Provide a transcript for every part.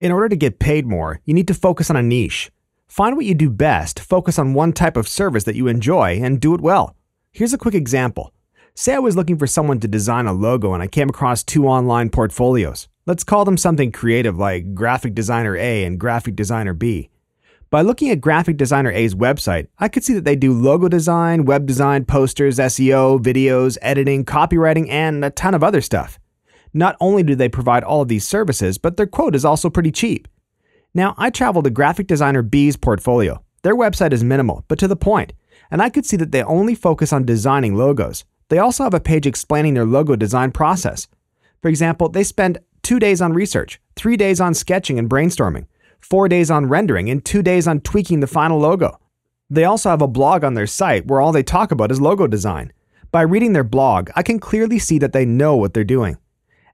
In order to get paid more, you need to focus on a niche. Find what you do best, focus on one type of service that you enjoy, and do it well. Here's a quick example. Say I was looking for someone to design a logo and I came across two online portfolios. Let's call them something creative like Graphic Designer A and Graphic Designer B. By looking at Graphic Designer A's website, I could see that they do logo design, web design, posters, SEO, videos, editing, copywriting, and a ton of other stuff. Not only do they provide all of these services, but their quote is also pretty cheap. Now, I traveled to Graphic Designer B's portfolio. Their website is minimal, but to the point, and I could see that they only focus on designing logos. They also have a page explaining their logo design process. For example, they spend 2 days on research, 3 days on sketching and brainstorming, 4 days on rendering, and 2 days on tweaking the final logo. They also have a blog on their site where all they talk about is logo design. By reading their blog, I can clearly see that they know what they're doing.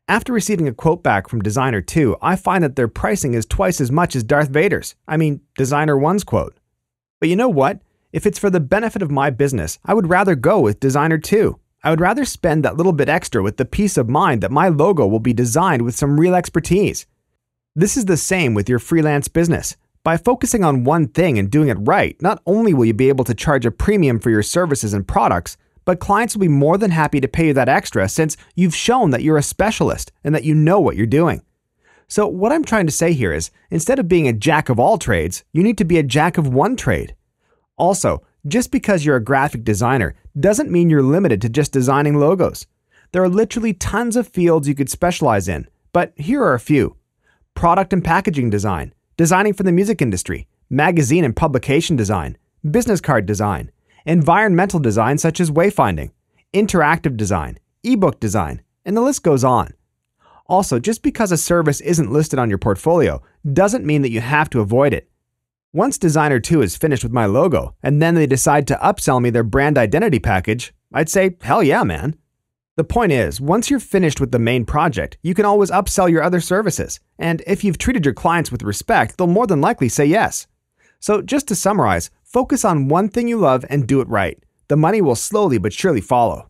After receiving a quote back from Designer 2, I find that their pricing is twice as much as Darth Vader's, Designer 1's quote. But you know what? If it's for the benefit of my business, I would rather go with Designer 2. I would rather spend that little bit extra with the peace of mind that my logo will be designed with some real expertise. This is the same with your freelance business. By focusing on one thing and doing it right, not only will you be able to charge a premium for your services and products, but clients will be more than happy to pay you that extra since you've shown that you're a specialist and that you know what you're doing. So what I'm trying to say here is, instead of being a jack of all trades, you need to be a jack of one trade. Also, just because you're a graphic designer doesn't mean you're limited to just designing logos. There are literally tons of fields you could specialize in, but here are a few. Product and packaging design, designing for the music industry, magazine and publication design, business card design, environmental design such as wayfinding, interactive design, ebook design, and the list goes on. Also, just because a service isn't listed on your portfolio doesn't mean that you have to avoid it. Once Designer 2 is finished with my logo, and then they decide to upsell me their brand identity package, I'd say, hell yeah, man. The point is, once you're finished with the main project, you can always upsell your other services, and if you've treated your clients with respect, they'll more than likely say yes. So just to summarize, focus on one thing you love and do it right. The money will slowly but surely follow.